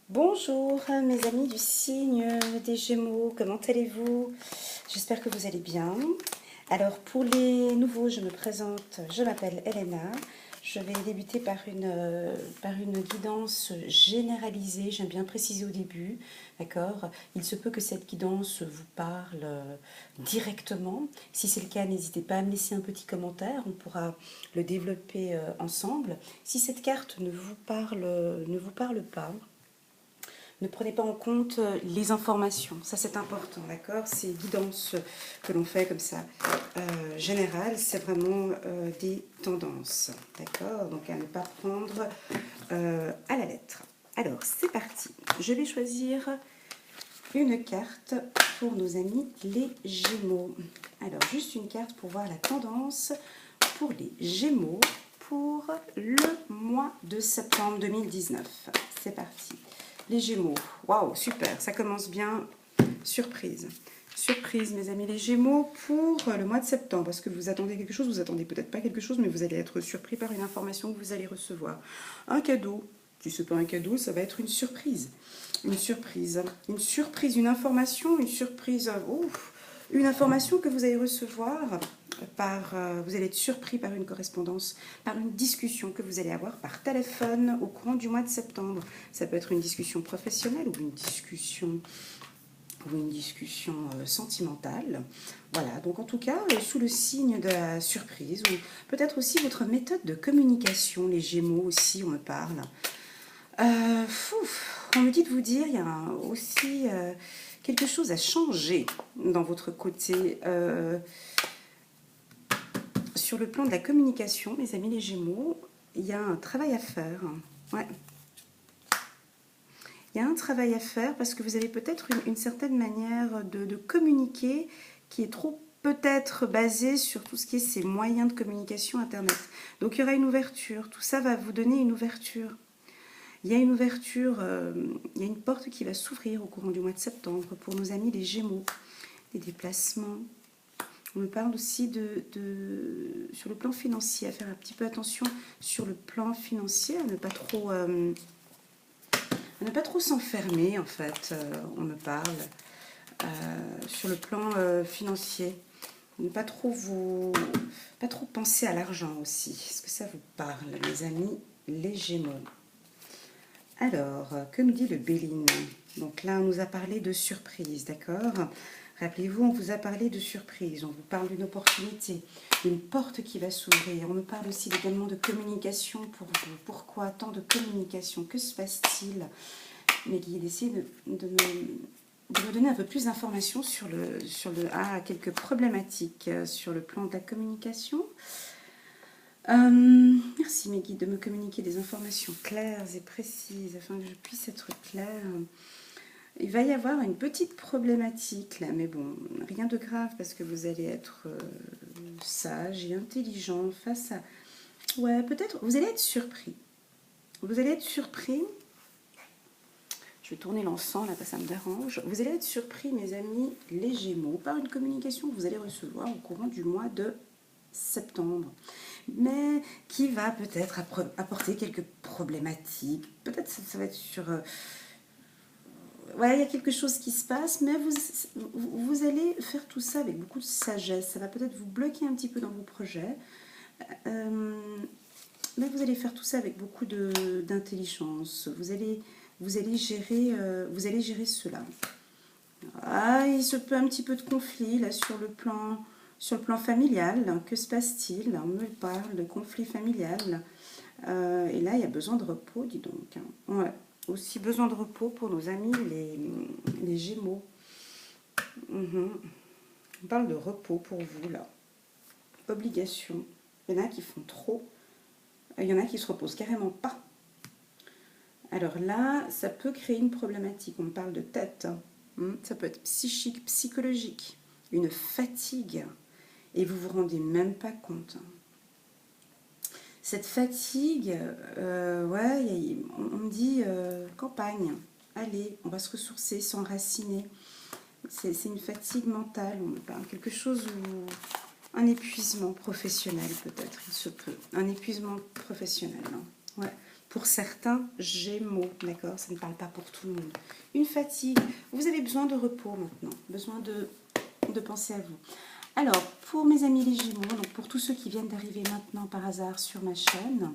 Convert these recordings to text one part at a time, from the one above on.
Bonjour mes amis du signe des Gémeaux, comment allez-vous? J'espère que vous allez bien. Alors pour les nouveaux, je me présente, je m'appelle Elena. Je vais débuter par une guidance généralisée, j'aime bien préciser au début, d'accord? Il se peut que cette guidance vous parle directement. Si c'est le cas, n'hésitez pas à me laisser un petit commentaire, on pourra le développer ensemble. Si cette carte ne vous parle pas, ne prenez pas en compte les informations, ça c'est important, d'accord? Ces guidances que l'on fait comme ça, générales, c'est vraiment des tendances, d'accord? Donc à ne pas prendre à la lettre. Alors c'est parti, je vais choisir une carte pour nos amis les Gémeaux. Alors juste une carte pour voir la tendance pour les Gémeaux pour le mois de septembre 2019. C'est parti. Les Gémeaux, waouh, super, ça commence bien. Surprise. Surprise, mes amis, les Gémeaux, pour le mois de septembre. Est-ce que vous attendez quelque chose? Vous attendez peut-être pas quelque chose, mais vous allez être surpris par une information que vous allez recevoir. Un cadeau. Si ce n'est pas un cadeau, ça va être une surprise. Une surprise. Une surprise, une information, une surprise. Ouf, une information que vous allez recevoir vous allez être surpris par une correspondance, par une discussion que vous allez avoir par téléphone au courant du mois de septembre. Ça peut être une discussion professionnelle ou une discussion sentimentale. Voilà, donc en tout cas, sous le signe de la surprise, ou peut-être aussi votre méthode de communication, les Gémeaux aussi, on me parle. On me dit de vous dire, il y a aussi quelque chose à changer dans votre côté. Sur le plan de la communication, mes amis les Gémeaux, il y a un travail à faire. Ouais. Il y a un travail à faire parce que vous avez peut-être une certaine manière de communiquer qui est trop peut-être basée sur tout ce qui est ces moyens de communication Internet. Donc il y aura une ouverture, tout ça va vous donner une ouverture. Il y a une ouverture, il y a une porte qui va s'ouvrir au courant du mois de septembre pour nos amis les Gémeaux. Des déplacements. On me parle aussi sur le plan financier, à faire un petit peu attention sur le plan financier, à ne pas trop s'enfermer en fait. On me parle sur le plan financier. Ne pas trop penser à l'argent aussi. Est-ce que ça vous parle, mes amis, les Gémeaux? Alors, que nous dit le Béline? Donc là, on nous a parlé de surprise, d'accord? Rappelez-vous, on vous a parlé de surprise, on vous parle d'une opportunité, une porte qui va s'ouvrir. On me parle aussi également de communication pour vous. Pourquoi tant de communication? Que se passe-t-il? Mais guides, essayez de me donner un peu plus d'informations sur quelques problématiques sur le plan de la communication. Merci mes guides de me communiquer des informations claires et précises afin que je puisse être claire. Il va y avoir une petite problématique là, mais bon, rien de grave parce que vous allez être sage et intelligent face à... Ouais, peut-être, vous allez être surpris. Vous allez être surpris. Je vais tourner l'encens là, parce que ça me dérange. Vous allez être surpris, mes amis, les Gémeaux, par une communication que vous allez recevoir au courant du mois de septembre, mais qui va peut-être apporter quelques problématiques. Peut-être ça va être sur... Ouais, il y a quelque chose qui se passe, mais vous allez faire tout ça avec beaucoup de sagesse. Ça va peut-être vous bloquer un petit peu dans vos projets, mais vous allez faire tout ça avec beaucoup d'intelligence. Vous allez gérer cela. Ah, il se peut un petit peu de conflit là sur le plan familial. Que se passe-t-il? On me parle de conflit familial. Et là, il y a besoin de repos, dis donc. Ouais. Aussi besoin de repos pour nos amis les Gémeaux. On parle de repos pour vous, là. Obligation. Il y en a qui font trop. Il y en a qui se reposent carrément pas. Alors là, ça peut créer une problématique. On parle de tête. Ça peut être psychique, psychologique. Une fatigue. Et vous vous rendez même pas compte. Cette fatigue, ouais, on me dit campagne, allez, on va se ressourcer, s'enraciner. C'est une fatigue mentale, on me parle quelque chose où... Un épuisement professionnel peut-être, il se peut. Un épuisement professionnel, hein. Ouais. Pour certains, Gémeaux, d'accord? Ça ne parle pas pour tout le monde. Une fatigue. Vous avez besoin de repos maintenant, besoin de penser à vous. Alors, pour mes amis les Gémeaux, donc pour tous ceux qui viennent d'arriver maintenant par hasard sur ma chaîne,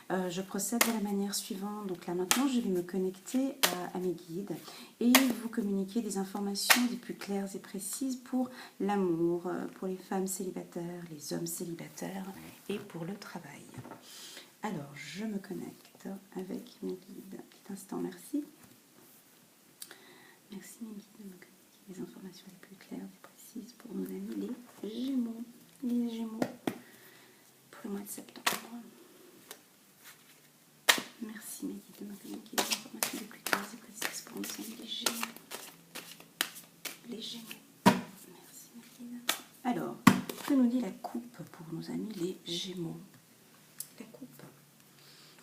je procède de la manière suivante. Donc là maintenant, je vais me connecter à mes guides et vous communiquer des informations les plus claires et précises pour l'amour, pour les femmes célibataires, les hommes célibataires et pour le travail. Alors, je me connecte avec mes guides. Un petit instant, merci. Merci mes guides de me communiquer les informations les plus claires et précises pour nos amis les Gémeaux. Les Gémeaux pour le mois de septembre. Merci mes guides de me communiquer les informations les plus claires et précises pour nos amis les Gémeaux. Les Gémeaux. Merci mes guides. Alors, que nous dit la coupe pour nos amis les Gémeaux? La coupe.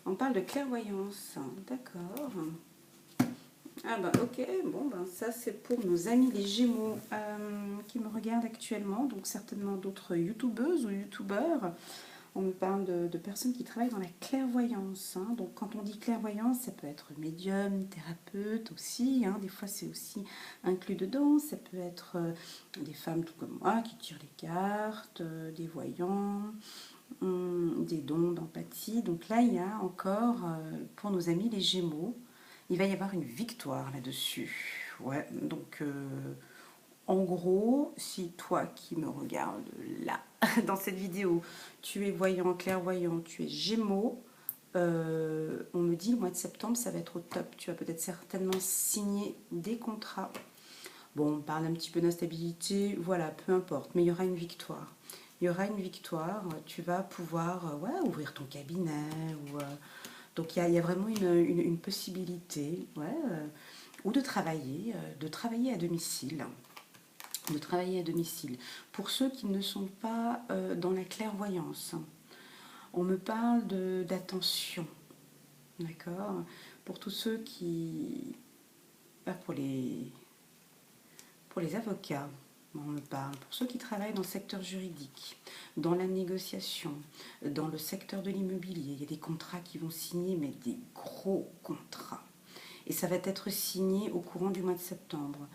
On parle de clairvoyance, d'accord. Ah bah ok, bon ben ça c'est pour nos amis les Gémeaux qui me regardent actuellement, donc certainement d'autres youtubeuses ou youtubeurs. On me parle de personnes qui travaillent dans la clairvoyance, hein. Donc quand on dit clairvoyance, ça peut être médium, thérapeute aussi, hein. Des fois c'est aussi inclus dedans, ça peut être des femmes tout comme moi qui tirent les cartes, des voyants, des dons d'empathie. Donc là il y a encore pour nos amis les Gémeaux, il va y avoir une victoire là-dessus. Ouais, donc en gros, si toi qui me regardes là, dans cette vidéo, tu es voyant, clairvoyant, tu es Gémeaux, on me dit le mois de septembre, ça va être au top. Tu vas peut-être certainement signer des contrats. Bon, on parle un petit peu d'instabilité, voilà, peu importe, mais il y aura une victoire. Il y aura une victoire, tu vas pouvoir ouais, ouvrir ton cabinet ou... donc il y a vraiment une possibilité, ouais, ou de travailler à domicile. De travailler à domicile. Pour ceux qui ne sont pas dans la clairvoyance, on me parle d'attention, d'accord? Pour tous ceux qui... pour les avocats, on me parle. Pour ceux qui travaillent dans le secteur juridique, dans la négociation, dans le secteur de l'immobilier, il y a des contrats qui vont signer, mais des gros contrats. Et ça va être signé au courant du mois de septembre.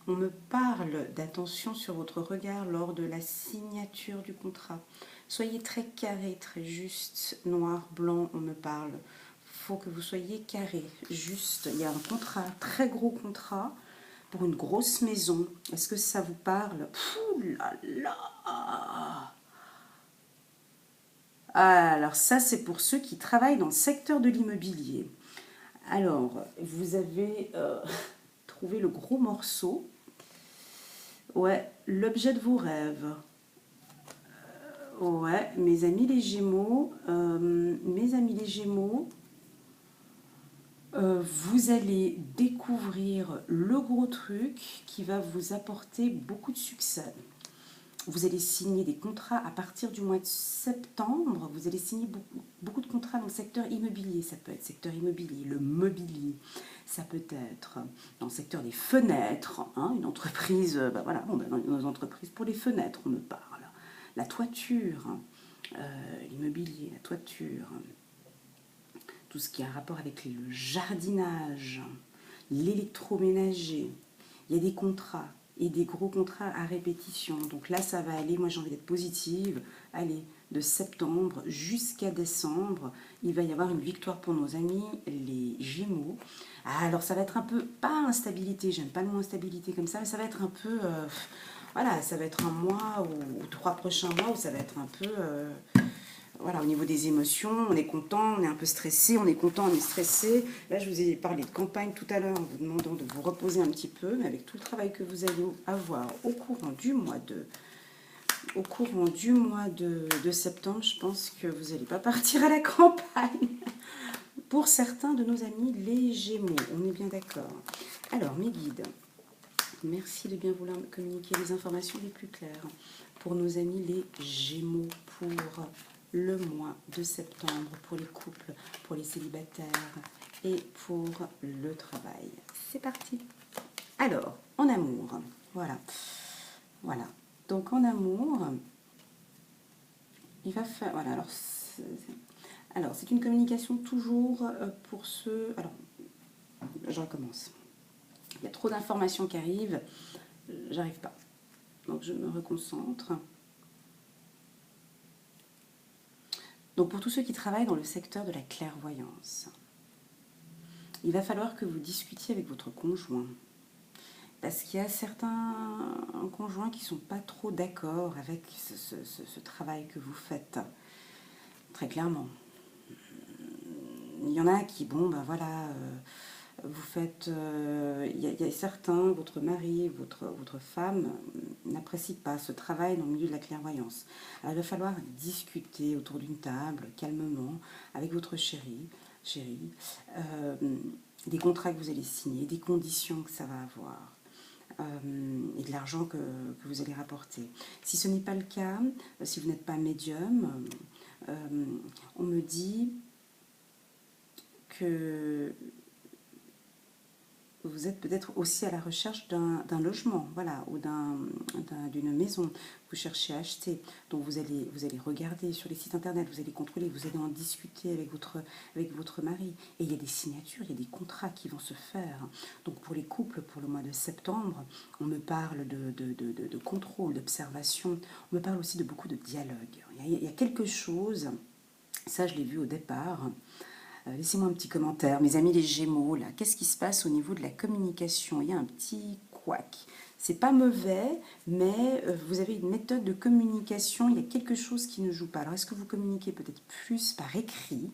On me parle d'attention sur votre regard lors de la signature du contrat. Soyez très carré, très juste, noir, blanc, on me parle. Il faut que vous soyez carré, juste. Il y a un contrat, un très gros contrat, pour une grosse maison. Est-ce que ça vous parle? Ouh là là! Alors ça, c'est pour ceux qui travaillent dans le secteur de l'immobilier. Alors, vous avez trouvé le gros morceau. Ouais, l'objet de vos rêves. Ouais, mes amis les Gémeaux, vous allez découvrir le gros truc qui va vous apporter beaucoup de succès. Vous allez signer des contrats à partir du mois de septembre. Vous allez signer beaucoup de contrats dans le secteur immobilier. Ça peut être secteur immobilier, le mobilier. Ça peut être dans le secteur des fenêtres, hein, une entreprise, voilà, dans les entreprises pour les fenêtres, on me parle. La toiture, l'immobilier, la toiture, tout ce qui a un rapport avec le jardinage, l'électroménager. Il y a des contrats et des gros contrats à répétition. Donc là, ça va aller, moi j'ai envie d'être positive, allez, de septembre jusqu'à décembre, il va y avoir une victoire pour nos amis, les Gémeaux. Ah, alors ça va être un peu, pas instabilité, j'aime pas le mot instabilité comme ça, mais ça va être un peu, voilà, ça va être un mois ou 3 prochains mois où ça va être un peu... voilà, au niveau des émotions, on est content, on est un peu stressé, on est content, on est stressé. Là, je vous ai parlé de campagne tout à l'heure en vous demandant de vous reposer un petit peu, mais avec tout le travail que vous allez avoir au courant du mois de septembre, je pense que vous n'allez pas partir à la campagne. Pour certains de nos amis, les Gémeaux, on est bien d'accord. Alors, mes guides, merci de bien vouloir me communiquer les informations les plus claires. Pour nos amis, les Gémeaux, pour le mois de septembre, pour les couples, pour les célibataires et pour le travail. C'est parti. Alors, en amour, voilà. Donc en amour, il va faire... Voilà, Alors, c'est une communication toujours pour ceux... Alors, je recommence. Il y a trop d'informations qui arrivent, j'arrive pas. Donc, je me reconcentre. Donc, pour tous ceux qui travaillent dans le secteur de la clairvoyance, il va falloir que vous discutiez avec votre conjoint. Parce qu'il y a certains conjoints qui ne sont pas trop d'accord avec ce travail que vous faites. Très clairement. Il y en a qui, bon, ben voilà, vous faites... il y a certains, votre mari, votre femme, n'apprécie pas ce travail dans le milieu de la clairvoyance. Alors, il va falloir discuter autour d'une table, calmement, avec votre chérie, des contrats que vous allez signer, des conditions que ça va avoir. Et de l'argent que vous allez rapporter. Si ce n'est pas le cas, si vous n'êtes pas médium, on me dit que vous êtes peut-être aussi à la recherche d'un logement, voilà, ou d'une maison que vous cherchez à acheter. Donc vous allez regarder sur les sites internet, vous allez contrôler, vous allez en discuter avec votre mari. Et il y a des signatures, il y a des contrats qui vont se faire. Donc pour les couples, pour le mois de septembre, on me parle de contrôle, d'observation, on me parle aussi de beaucoup de dialogue. Il y a quelque chose, ça je l'ai vu au départ. Laissez-moi un petit commentaire. Mes amis les Gémeaux, là, qu'est-ce qui se passe au niveau de la communication? Il y a un petit couac. C'est pas mauvais, mais vous avez une méthode de communication, il y a quelque chose qui ne joue pas. Alors, est-ce que vous communiquez peut-être plus par écrit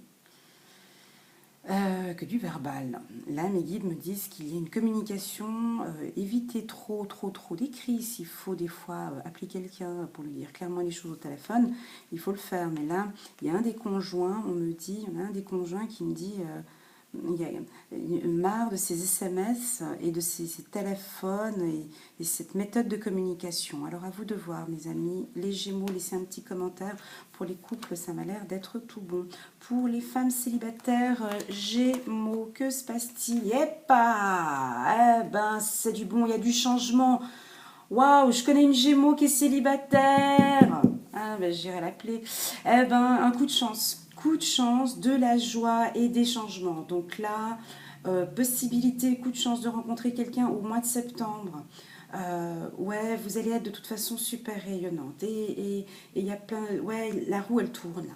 que du verbal? Là, mes guides me disent qu'il y a une communication, évitez trop d'écrits. S'il faut des fois appeler quelqu'un pour lui dire clairement les choses au téléphone, il faut le faire. Mais là, il y a un des conjoints, il y en a un des conjoints qui me dit... il y a marre de ces SMS et de ces téléphones et cette méthode de communication. Alors à vous de voir, mes amis, les Gémeaux, laissez un petit commentaire. Pour les couples, ça m'a l'air d'être tout bon. Pour les femmes célibataires, Gémeaux, que se passe-t-il? Eh ben, c'est du bon, il y a du changement. Waouh, je connais une Gémeaux qui est célibataire. Ah ben, j'irai l'appeler. Eh ben, un coup de chance. Coup de chance, de la joie et des changements. Donc là, possibilité, coup de chance de rencontrer quelqu'un au mois de septembre. Ouais, vous allez être de toute façon super rayonnante. Et il y a plein... Ouais, la roue, elle tourne.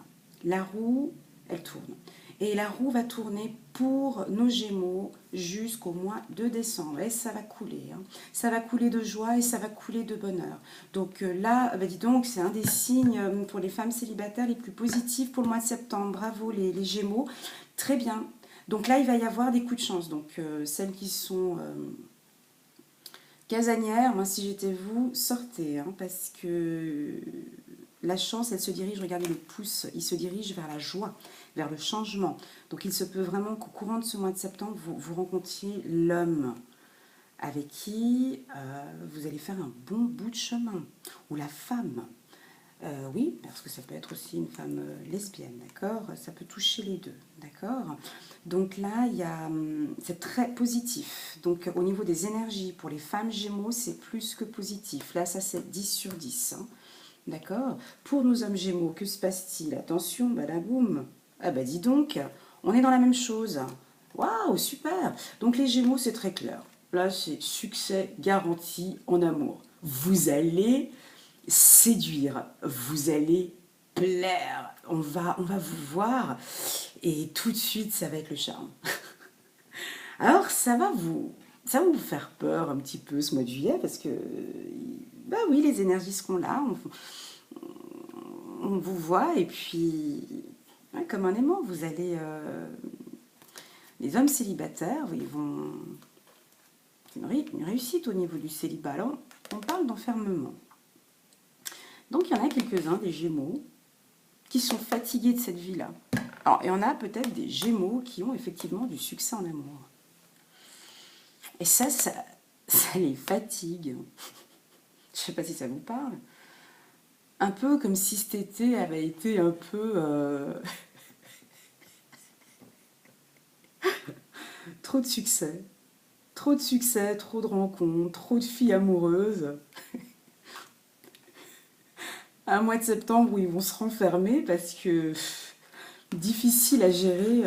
La roue, elle tourne. Et la roue va tourner pour nos Gémeaux jusqu'au mois de décembre. Et ça va couler. Hein. Ça va couler de joie et ça va couler de bonheur. Donc là, bah dis donc, c'est un des signes pour les femmes célibataires les plus positifs pour le mois de septembre. Bravo les Gémeaux. Très bien. Donc là, il va y avoir des coups de chance. Donc celles qui sont casanières, moi si j'étais vous, sortez. Hein, parce que la chance, elle se dirige, regardez le pouce, il se dirige vers la joie, vers le changement. Donc il se peut vraiment qu'au courant de ce mois de septembre, vous rencontriez l'homme avec qui vous allez faire un bon bout de chemin. Ou la femme. Oui, parce que ça peut être aussi une femme lesbienne, d'accord? Ça peut toucher les deux, d'accord? Donc là, c'est très positif. Donc au niveau des énergies, pour les femmes Gémeaux, c'est plus que positif. Là, ça c'est 10 sur 10. Hein. D'accord? Pour nos hommes Gémeaux, que se passe-t-il? Attention, badaboum. Ah bah dis donc, on est dans la même chose. Waouh, super. Donc les Gémeaux, c'est très clair. Là, c'est succès garanti en amour. Vous allez séduire, vous allez plaire. On va vous voir et tout de suite, ça va être le charme. Alors, ça va vous faire peur un petit peu ce mois de juillet parce que, bah oui, les énergies seront là. On vous voit et puis, ouais, comme un aimant, vous allez... les hommes célibataires, ils vont... une réussite au niveau du célibat. Alors, on parle d'enfermement. Donc, il y en a quelques-uns, des Gémeaux, qui sont fatigués de cette vie-là. Alors, il y en a peut-être des Gémeaux qui ont effectivement du succès en amour. Et ça les fatigue. Je ne sais pas si ça vous parle. Un peu comme si cet été avait été un peu... trop de succès. Trop de succès, trop de rencontres, trop de filles amoureuses. Un mois de septembre où ils vont se renfermer parce que difficile à gérer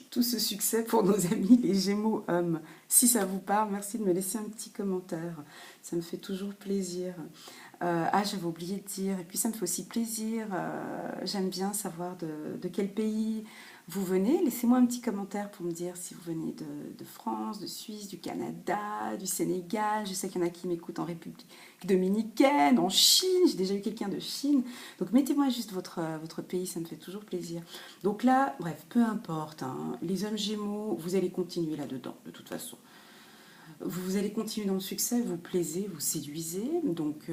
tout ce succès pour nos amis les Gémeaux hommes. Si ça vous parle, merci de me laisser un petit commentaire. Ça me fait toujours plaisir. J'avais oublié de dire, et puis ça me fait aussi plaisir, j'aime bien savoir de quel pays vous venez. Laissez-moi un petit commentaire pour me dire si vous venez de France, de Suisse, du Canada, du Sénégal. Je sais qu'il y en a qui m'écoutent en République dominicaine, en Chine. J'ai déjà eu quelqu'un de Chine. Donc mettez-moi juste votre pays, ça me fait toujours plaisir. Donc là, bref, peu importe, hein, les hommes Gémeaux, vous allez continuer là-dedans, de toute façon. Vous allez continuer dans le succès, vous plaisez, vous séduisez. Donc,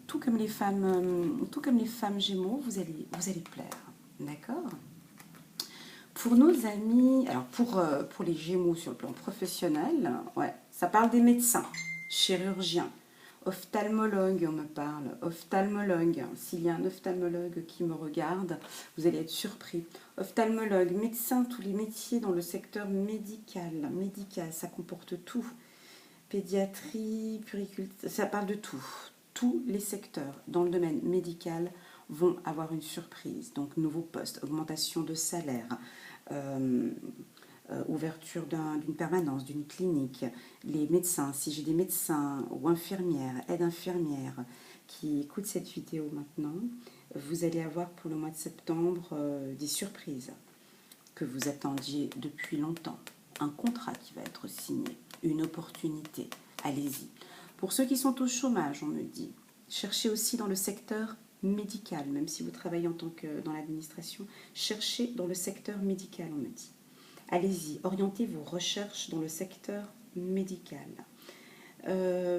tout comme les femmes Gémeaux, vous allez plaire. D'accord? Pour nos amis, alors pour les Gémeaux sur le plan professionnel, ouais, ça parle des médecins, chirurgiens, ophtalmologues, on me parle, ophtalmologue. S'il y a un ophtalmologue qui me regarde, vous allez être surpris. Ophtalmologue, médecin, tous les métiers dans le secteur médical. Médical, ça comporte tout. Pédiatrie, puriculture, ça parle de tout. Tous les secteurs dans le domaine médical vont avoir une surprise. Donc, nouveau poste, augmentation de salaire, ouverture d'une permanence, d'une clinique. Les médecins, si j'ai des médecins ou infirmières, aides infirmières qui écoutent cette vidéo maintenant, vous allez avoir pour le mois de septembre des surprises que vous attendiez depuis longtemps. Un contrat qui va être signé, une opportunité. Allez-y. Pour ceux qui sont au chômage, on me dit, cherchez aussi dans le secteur médical, même si vous travaillez en tant que dans l'administration, cherchez dans le secteur médical, on me dit. Allez-y, orientez vos recherches dans le secteur médical.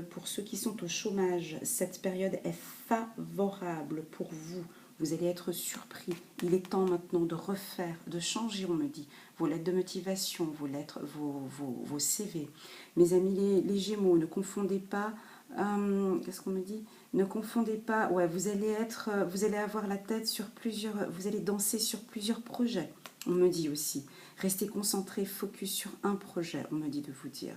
Pour ceux qui sont au chômage, cette période est favorable pour vous. Vous allez être surpris. Il est temps maintenant de refaire, de changer, on me dit, vos lettres de motivation, vos lettres, vos CV. Mes amis les Gémeaux, ne confondez pas, qu'est-ce qu'on me dit? Ne confondez pas, ouais, vous allez avoir la tête sur plusieurs, vous allez danser sur plusieurs projets, on me dit aussi. Restez concentrés, focus sur un projet, on me dit de vous dire.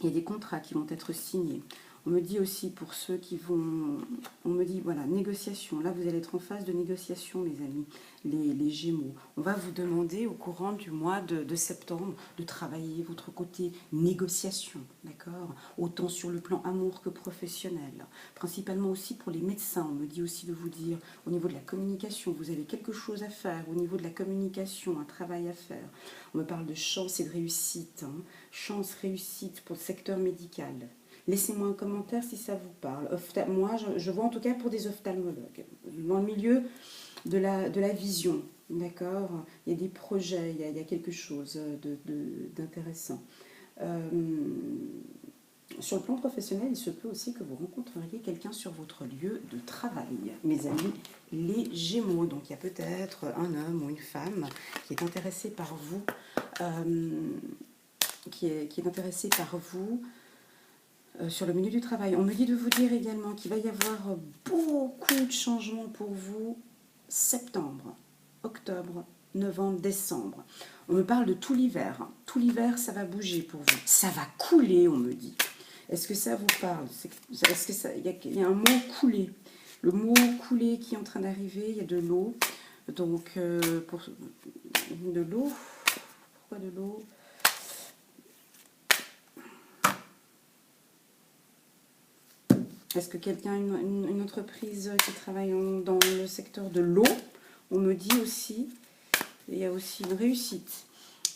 Il y a des contrats qui vont être signés. On me dit aussi pour ceux qui vont... On me dit, voilà, négociation. Là, vous allez être en phase de négociation, mes amis, les Gémeaux. On va vous demander au courant du mois de septembre de travailler votre côté négociation, d'accord? Autant sur le plan amour que professionnel. Principalement aussi pour les médecins. On me dit aussi de vous dire, au niveau de la communication, vous avez quelque chose à faire. Au niveau de la communication, un travail à faire. On me parle de chance et de réussite. Hein. Chance, réussite pour le secteur médical. Laissez-moi un commentaire si ça vous parle. Moi, je vois en tout cas pour des ophtalmologues. Dans le milieu de la vision, d'accord? Il y a des projets, il y a quelque chose d'intéressant. Sur le plan professionnel, il se peut aussi que vous rencontreriez quelqu'un sur votre lieu de travail. Mes amis, les Gémeaux. Donc, il y a peut-être un homme ou une femme qui est intéressé par vous, qui est intéressé par vous, sur le milieu du travail. On me dit de vous dire également qu'il va y avoir beaucoup de changements pour vous septembre, octobre, novembre, décembre. On me parle de tout l'hiver. Tout l'hiver, ça va bouger pour vous. Ça va couler, on me dit. Est-ce que ça vous parle? Est-ce que il y a un mot couler. Le mot couler qui est en train d'arriver, il y a de l'eau. Donc, de l'eau. Pourquoi de l'eau? Est-ce que quelqu'un a une entreprise qui travaille dans le secteur de l'eau? On me dit aussi, il y a aussi une réussite.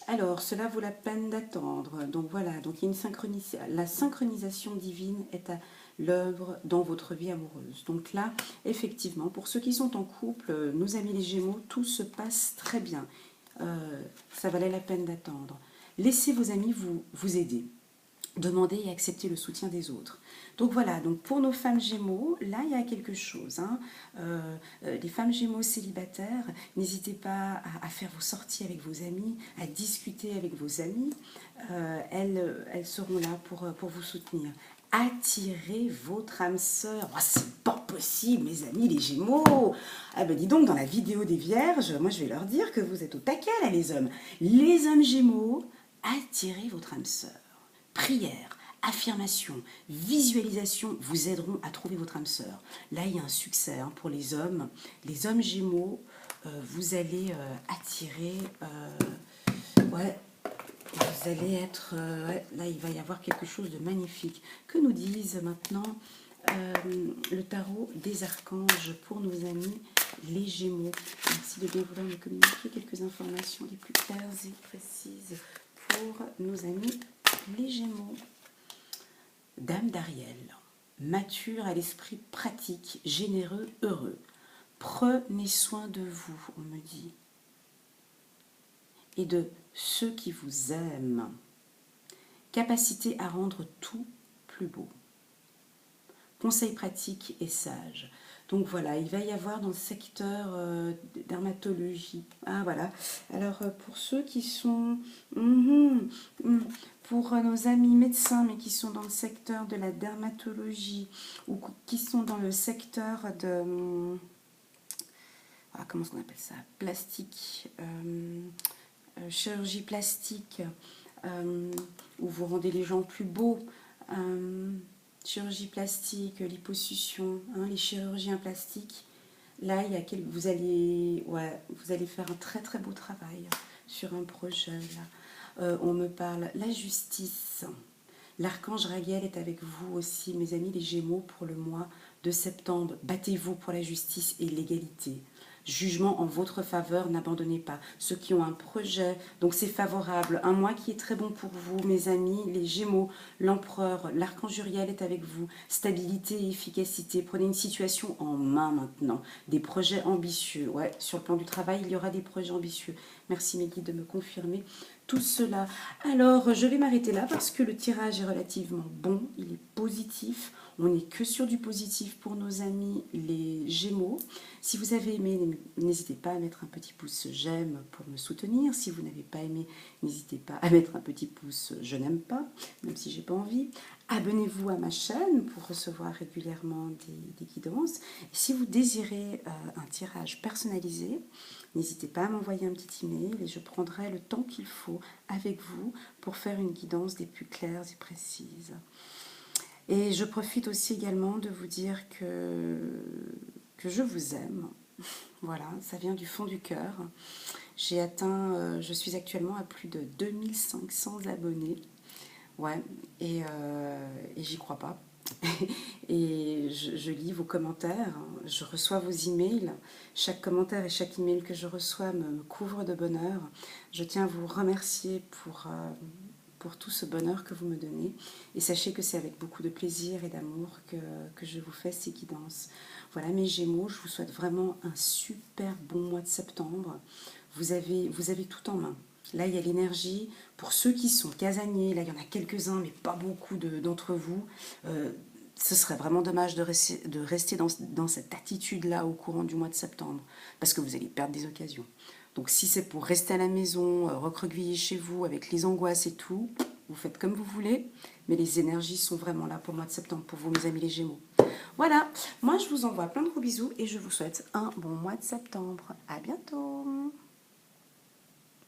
Alors, cela vaut la peine d'attendre. Donc voilà, donc il y a une synchronisation. La synchronisation divine est à l'œuvre dans votre vie amoureuse. Donc là, effectivement, pour ceux qui sont en couple, nos amis les Gémeaux, tout se passe très bien. Ça valait la peine d'attendre. Laissez vos amis vous aider. Demandez et acceptez le soutien des autres. Donc voilà, donc pour nos femmes Gémeaux, là il y a quelque chose. Hein. Les femmes Gémeaux célibataires, n'hésitez pas à faire vos sorties avec vos amis, à discuter avec vos amis. Elles seront là pour vous soutenir. Attirez votre âme sœur. Oh, c'est pas possible, mes amis les Gémeaux. Ah ben dis donc, dans la vidéo des Vierges, moi je vais leur dire que vous êtes au taquet là les hommes. Les hommes Gémeaux, attirez votre âme sœur. Prière, affirmation, visualisation vous aideront à trouver votre âme sœur. Là, il y a un succès hein, pour les hommes. Les hommes Gémeaux, vous allez attirer, ouais, vous allez être, ouais, là il va y avoir quelque chose de magnifique. Que nous disent maintenant le tarot des archanges pour nos amis les Gémeaux? Merci de bien vouloir me communiquer quelques informations les plus claires et précises pour nos amis les Gémeaux. Dame d'Ariel, mature à l'esprit pratique, généreux, heureux. Prenez soin de vous, on me dit, et de ceux qui vous aiment. Capacité à rendre tout plus beau. Conseil pratique et sage. Donc voilà, il va y avoir dans le secteur dermatologie. Ah voilà. Alors pour ceux qui sont... pour nos amis médecins, mais qui sont dans le secteur de la dermatologie, ou qui sont dans le secteur de... comment on appelle ça? Plastique. Chirurgie plastique, où vous rendez les gens plus beaux. Chirurgie plastique, liposuction, les chirurgiens plastiques. Là, il y a vous allez faire un très très beau travail sur un projet. Là. On me parle la justice. L'archange Raguel est avec vous aussi, mes amis les Gémeaux, pour le mois de septembre. Battez-vous pour la justice et l'égalité. Jugement en votre faveur, n'abandonnez pas. Ceux qui ont un projet, donc c'est favorable. Un mois qui est très bon pour vous, mes amis, les Gémeaux, l'Empereur, l'Archange Uriel est avec vous. Stabilité et efficacité. Prenez une situation en main maintenant. Des projets ambitieux. Ouais, sur le plan du travail, il y aura des projets ambitieux. Merci mes guides de me confirmer tout cela. Alors, je vais m'arrêter là parce que le tirage est relativement bon. Il est positif. On n'est que sur du positif pour nos amis les Gémeaux. Si vous avez aimé, n'hésitez pas à mettre un petit pouce j'aime pour me soutenir. Si vous n'avez pas aimé, n'hésitez pas à mettre un petit pouce je n'aime pas, même si j'ai pas envie. Abonnez-vous à ma chaîne pour recevoir régulièrement des guidances. Et si vous désirez un tirage personnalisé, n'hésitez pas à m'envoyer un petit email et je prendrai le temps qu'il faut avec vous pour faire une guidance des plus claires et précises. Et je profite aussi également de vous dire que je vous aime. Voilà, ça vient du fond du cœur. J'ai atteint, je suis actuellement à plus de 2500 abonnés. Ouais, et j'y crois pas. Et je lis vos commentaires, je reçois vos emails. Chaque commentaire et chaque email que je reçois me couvre de bonheur. Je tiens à vous remercier pour tout ce bonheur que vous me donnez. Et sachez que c'est avec beaucoup de plaisir et d'amour que je vous fais ces guidances. Voilà mes Gémeaux, je vous souhaite vraiment un super bon mois de septembre. Vous avez tout en main. Là, il y a l'énergie. Pour ceux qui sont casaniers, là, il y en a quelques-uns, mais pas beaucoup d'entre vous. Ce serait vraiment dommage de rester dans cette attitude-là au courant du mois de septembre, parce que vous allez perdre des occasions. Donc si c'est pour rester à la maison, recroqueviller chez vous avec les angoisses et tout, vous faites comme vous voulez, mais les énergies sont vraiment là pour le mois de septembre, pour vous mes amis les Gémeaux. Voilà, moi je vous envoie plein de gros bisous et je vous souhaite un bon mois de septembre. À bientôt.